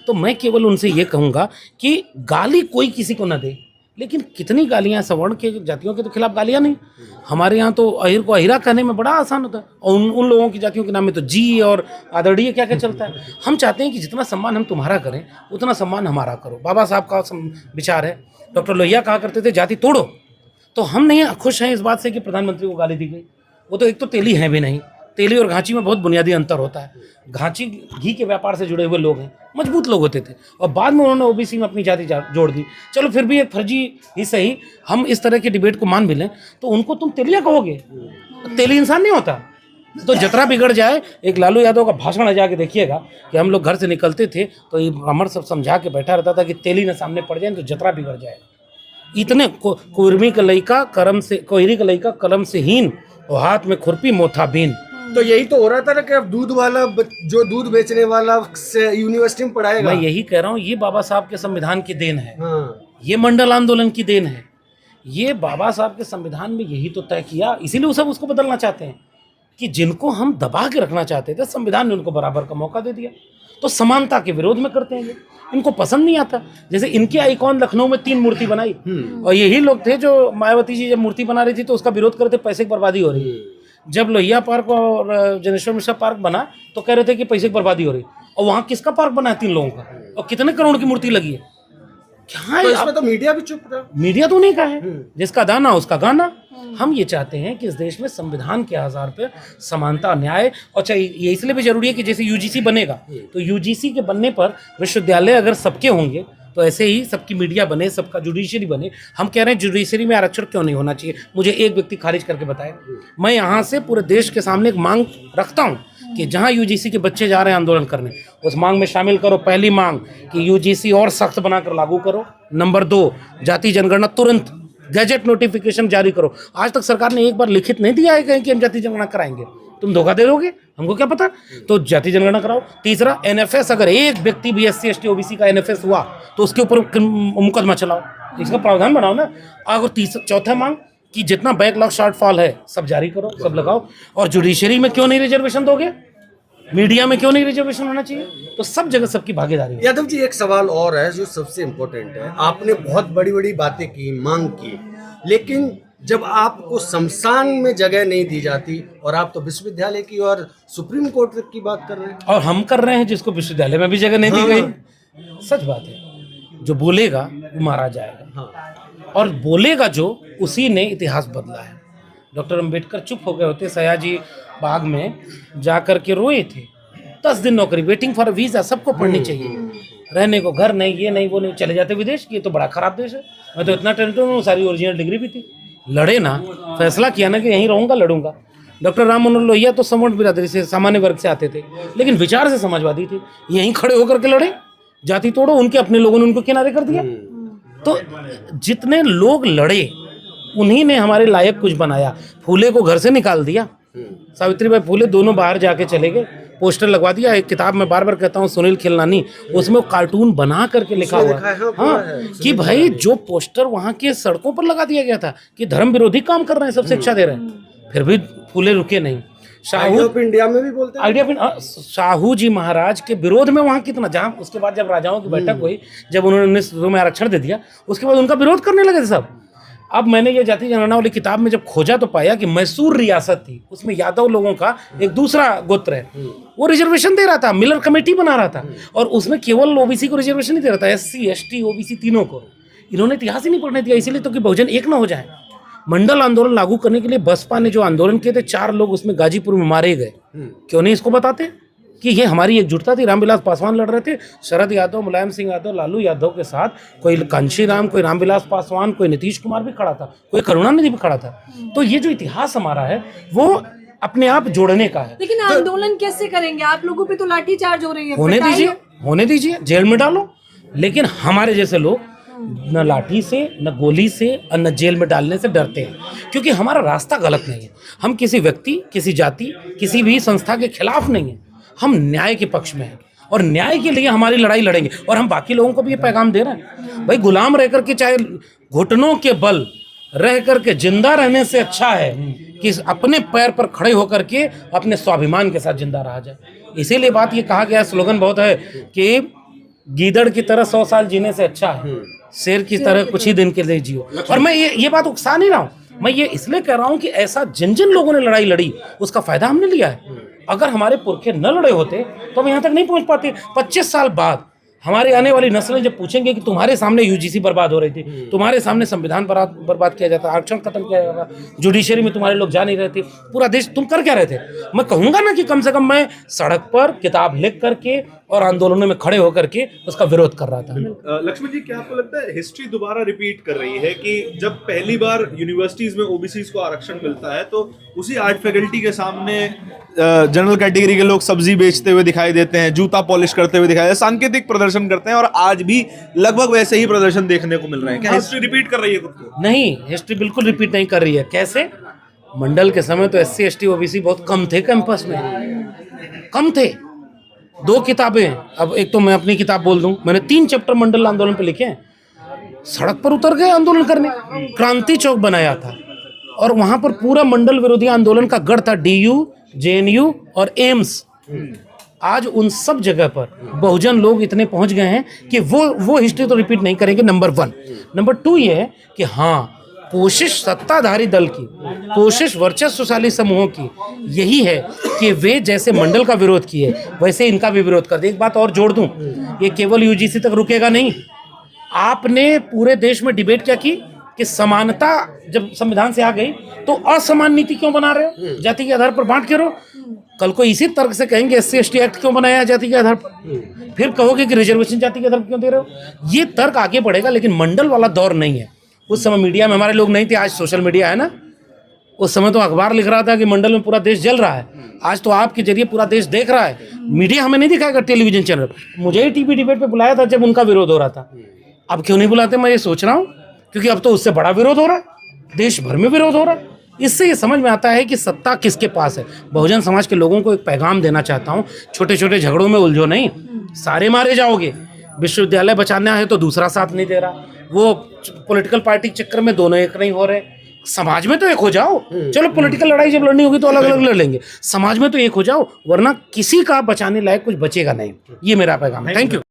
तो मैं केवल उनसे ये कहूँगा कि गाली कोई किसी को ना दे, लेकिन कितनी गालियाँ सवर्ण के जातियों के तो खिलाफ गालियाँ नहीं। हमारे यहाँ तो अहिर को अहिरा कहने में बड़ा आसान होता है, और उन लोगों की जातियों के नाम में तो जी और आदरणीय क्या क्या चलता है। हम चाहते हैं कि जितना सम्मान हम तुम्हारा करें उतना सम्मान हमारा करो। बाबा साहब का विचार है, डॉक्टर लोहिया कहा करते थे जाति तोड़ो। तो हम नहीं खुश हैं इस बात से कि प्रधानमंत्री को गाली दी गई। वो तो एक तो तेली हैं भी नहीं, तेली और घांची में बहुत बुनियादी अंतर होता है। घांची घी के व्यापार से जुड़े हुए लोग हैं, मजबूत लोग होते थे, और बाद में उन्होंने ओबीसी में अपनी जाति जोड़ दी। चलो फिर भी एक फर्जी ही सही, हम इस तरह के डिबेट को मान भी लें, तो उनको तुम तेलिया कहोगे? तेली इंसान नहीं होता। तो जतरा बिगड़ जाए, एक लालू यादव का भाषण जाके देखिएगा कि हम लोग घर से निकलते थे तो ये अमर सब समझा के बैठा रहता था कि तेली न सामने पड़ जाए तो जतरा बिगड़ जाए। इतने कुर्मी का लइका करम से, कोहरी का लइका कलम से हीन, और हाथ में खुरपी मोथा बीन। तो यही तो हो रहा था ना कि अब दूध वाला जो दूध बेचने वाला से यूनिवर्सिटी में पढ़ाएगा। मैं यही कह रहा हूँ, ये बाबा साहब के संविधान की देन है। हाँ। ये मंडल आंदोलन की देन है। ये बाबा साहब के संविधान में यही तो तय किया, इसीलिए वो सब उसको बदलना चाहते हैं कि जिनको हम दबा के रखना चाहते थे, संविधान ने उनको बराबर का मौका दे दिया। तो समानता के विरोध में करते हैं ये, इनको पसंद नहीं आता। जैसे इनके आइकॉन लखनऊ में 3 मूर्ति बनाई, और यही लोग थे जो मायावती जी जब मूर्ति बना रही थी तो उसका विरोध करते, पैसे की बर्बादी हो रही है। जब लोहिया पार्क और जनेश्वर मिश्रा पार्क बना तो कह रहे थे कि पैसे की बर्बादी हो रही, और वहाँ किसका पार्क बना है 3 लोगों का, और कितने करोड़ की मूर्ति लगी है। क्या तो इसमें तो मीडिया भी चुप रहा। मीडिया तो नहीं का है, जिसका दाना उसका गाना। हम ये चाहते हैं कि इस देश में संविधान के आधार पर समानता, न्याय, और चाहिए ये इसलिए भी जरूरी है कि जैसे यूजीसी बनेगा तो यूजीसी के बनने पर विश्वविद्यालय अगर सबके होंगे तो ऐसे ही सबकी मीडिया बने, सबका जुडिशरी बने। हम कह रहे हैं जुडिशरी में आरक्षण क्यों नहीं होना चाहिए, मुझे एक व्यक्ति खारिज करके बताए। मैं यहाँ से पूरे देश के सामने एक मांग रखता हूँ कि जहाँ यूजीसी के बच्चे जा रहे हैं आंदोलन करने, उस मांग में शामिल करो। पहली मांग कि यूजीसी और सख्त बनाकर लागू करो। नंबर 2, जाति जनगणना तुरंत गैजेट नोटिफिकेशन जारी करो। आज तक सरकार ने एक बार लिखित नहीं दिया है कहीं कि हम जाति जनगणना कराएंगे। तुम धोखा दे दोगे, हमको क्या पता। तो जाति जनगणना कराओ। तीसरा, एनएफएस, अगर एक व्यक्ति भी एससी एसटी ओबीसी का एनएफएस हुआ तो उसके ऊपर मुकदमा चलाओ, इसका प्रावधान बनाओ ना। और चौथा मांग कि जितना बैकलॉग शॉर्टफॉल है सब जारी करो, सब लगाओ। और जुडिशरी में क्यों नहीं रिजर्वेशन दोगे, मीडिया में क्यों नहीं रिजर्वेशन होना चाहिए, तो सब जगह सबकी भागीदारी। यादव जी, एक सवाल और है जो सबसे इम्पोर्टेंट है। आपने बहुत बड़ी बड़ी बातें की, मांग की, लेकिन जब आपको शमशान में जगह नहीं दी जाती, और आप तो विश्वविद्यालय की और सुप्रीम कोर्ट की बात कर रहे हैं, और हम कर रहे हैं जिसको विश्वविद्यालय में भी जगह नहीं दी गई। सच बात है, जो बोलेगा वो मारा जाएगा, और बोलेगा जो, उसी ने इतिहास बदला है। डॉक्टर अंबेडकर चुप हो गए होते, सयाजी बाग में जा कर के रोए थे। 10 दिन नौकरी, वेटिंग फॉर वीजा, सबको पढ़नी चाहिए, रहने को घर नहीं, ये नहीं वो नहीं, चले जाते विदेश। ये तो बड़ा खराब देश है। मैं तो इतना टैलेंटेड हूँ, सारी ओरिजिनल डिग्री भी थी। लड़े ना, फैसला किया ना कि यहीं रहूँगा, लड़ूंगा। डॉक्टर राम मनोहर लोहिया तो सवर्ण बिरादरी से, सामान्य वर्ग से आते थे, लेकिन विचार से समाजवादी थे। यहीं खड़े होकर के लड़े, जाति तोड़ो। उनके अपने लोगों ने उनको किनारे कर दिया। तो जितने लोग लड़े उन्हीं ने हमारे लायक कुछ बनाया। फूले को घर से निकाल दिया, सावित्रीबाई फूले दोनों बाहर जाके चले गए, पोस्टर लगवा दिया। एक किताब में बार बार कहता हूँ, सुनील खिलनानी, उसमें कार्टून बना करके लिखा हुआ है, हाँ, कि भाई जो पोस्टर वहाँ के सड़कों पर लगा दिया गया था कि धर्म विरोधी काम कर रहे हैं, सब शिक्षा दे रहे हैं, फिर भी फूले रुके नहीं। शाहू इंडिया में भी बोलते हैं, आइडिया शाहू जी महाराज के विरोध में वहाँ कितना, जहाँ उसके बाद जब राजाओं की बैठक हुई, जब उन्होंने 1900 में आरक्षण दे दिया, उसके बाद उनका विरोध करने लगे थे सब। अब मैंने ये जाति जनगणना वाली किताब में जब खोजा तो पाया कि मैसूर रियासत थी, उसमें यादव लोगों का एक दूसरा गोत्र है, वो रिजर्वेशन दे रहा था, मिलर कमेटी बना रहा था, और उसमें केवल ओबीसी को रिजर्वेशन नहीं दे रहा था, एससी एसटी ओबीसी तीनों को। इन्होंने इतिहास ही नहीं पढ़ने दिया, इसीलिए तो कि बहुजन एक ना हो जाए। मंडल आंदोलन लागू करने के लिए बसपा ने जो आंदोलन किए थे, 4 लोग उसमें गाजीपुर में मारे गए। क्यों नहीं इसको बताते कि ये हमारी एकजुटता थी। रामविलास पासवान लड़ रहे थे, शरद यादव, मुलायम सिंह यादव, लालू यादव के साथ, कोई कांशीराम, कोई रामविलास पासवान, कोई नीतीश कुमार भी खड़ा था, कोई करुणानिधि भी खड़ा था। तो ये जो इतिहास हमारा है वो अपने आप जोड़ने का है। लेकिन आंदोलन कैसे करेंगे, आप लोगों पे तो लाठीचार्ज हो रही है। होने दीजिए, जेल में डालो, लेकिन हमारे जैसे लोग न लाठी से, न गोली से, और न जेल में डालने से डरते हैं, क्योंकि हमारा रास्ता गलत नहीं है। हम किसी व्यक्ति, किसी जाति, किसी भी संस्था के खिलाफ नहीं है, हम न्याय के पक्ष में हैं, और न्याय के लिए हमारी लड़ाई लड़ेंगे। और हम बाकी लोगों को भी ये पैगाम दे रहे हैं, भाई गुलाम रह करके, चाहे घुटनों के बल रह करके जिंदा रहने से अच्छा है कि अपने पैर पर खड़े होकर के अपने स्वाभिमान के साथ जिंदा रहा जाए। इसीलिए बात ये कहा गया, स्लोगन बहुत है कि गीदड़ की तरह 100 साल जीने से अच्छा है शेर की तरह कुछ ही दिन के लिए जियो। और मैं ये बात उकसा नहीं रहा हूँ, मैं ये इसलिए कह रहा हूँ कि ऐसा जिन जिन लोगों ने लड़ाई लड़ी उसका फायदा हमने लिया है। अगर हमारे पुरखे न लड़े होते तो हम यहाँ तक नहीं पहुँच पाते। 25 साल बाद हमारे आने वाली नस्लें जब पूछेंगे कि तुम्हारे सामने यूजीसी बर्बाद हो रही थी, तुम्हारे सामने संविधान बर्बाद किया जाता, आरक्षण खत्म किया जाता, जुडिशरी में तुम्हारे लोग जा नहीं रहे थे, पूरा देश तुम कर क्या रहे थे, मैं कहूँगा ना कि कम से कम मैं सड़क पर किताब लिख करके और आंदोलनों में खड़े होकर के उसका विरोध कर रहा था। लक्ष्मण जी, क्या आपको लगता है हिस्ट्री दोबारा रिपीट कर रही है कि जब पहली बार यूनिवर्सिटीज में ओबीसीज को आरक्षण मिलता है तो उसी आर्ट फैकल्टी के सामने जनरल कैटेगरी के लोग सब्जी बेचते हुए दिखाई देते हैं, जूता पॉलिश करते हुए दिखाई देते हैं, सांकेतिक प्रदर्शन करते हैं और आज भी लगभग वैसे ही प्रदर्शन देखने को मिल रहे हैं। क्या हिस्ट्री रिपीट कर रही है खुद को? नहीं, हिस्ट्री बिल्कुल रिपीट नहीं कर रही है। कैसे? मंडल के समय तो SC ST OBC बहुत कम थे कैंपस में, कम थे। 2 किताबें, अब एक तो मैं अपनी किताब बोल दूं, मैंने 3 चैप्टर मंडल आंदोलन पे लिखे हैं। सड़क पर उतर गए आंदोलन करने, क्रांति चौक बनाया था और वहां पर पूरा मंडल विरोधी आंदोलन का गढ़ था, DU, JNU और एम्स। आज उन सब जगह पर बहुजन लोग इतने पहुंच गए हैं कि वो हिस्ट्री तो रिपीट नहीं करेंगे, नंबर 1। नंबर 2 ये है कि हाँ, कोशिश सत्ताधारी दल की, कोशिश वर्चस्वशाली समूहों की यही है कि वे जैसे मंडल का विरोध किए वैसे इनका भी विरोध कर दे। एक बात और जोड़ दूं, ये केवल यूजीसी तक रुकेगा नहीं। आपने पूरे देश में डिबेट क्या की कि समानता जब संविधान से आ गई तो असमान नीति क्यों बना रहे हो, जाति के आधार पर बांट के रहो। कल को इसी तर्क से कहेंगे SC ST एक्ट क्यों बनाया जाति के आधार पर, फिर कहोगे कि रिजर्वेशन जाति के आधार पर क्यों दे रहे हो। ये तर्क आगे बढ़ेगा, लेकिन मंडल वाला दौर नहीं है। उस समय मीडिया में हमारे लोग नहीं थे, आज सोशल मीडिया है ना। उस समय तो अखबार लिख रहा था कि मंडल में पूरा देश जल रहा है, आज तो आपके जरिए पूरा देश देख रहा है। मीडिया हमें नहीं दिखाएगा, टेलीविजन चैनल। मुझे ही टीवी डिबेट पे बुलाया था जब उनका विरोध हो रहा था, अब क्यों नहीं बुलाते, मैं ये सोच रहा हूँ, क्योंकि अब तो उससे बड़ा विरोध हो रहा है, देश भर में विरोध हो रहा है। इससे ये समझ में आता है कि सत्ता किसके पास है। बहुजन समाज के लोगों को एक पैगाम देना चाहता हूँ, छोटे छोटे झगड़ों में उलझो नहीं, सारे मारे जाओगे। विश्वविद्यालय बचाना है तो दूसरा साथ नहीं दे रहा, वो पॉलिटिकल पार्टी के चक्कर में दोनों एक नहीं हो रहे। समाज में तो एक हो जाओ, चलो पॉलिटिकल लड़ाई जब लड़नी होगी तो अलग अलग लड़ लेंगे, समाज में तो एक हो जाओ, वरना किसी का बचाने लायक कुछ बचेगा नहीं। ये मेरा पैगाम है। Thank you.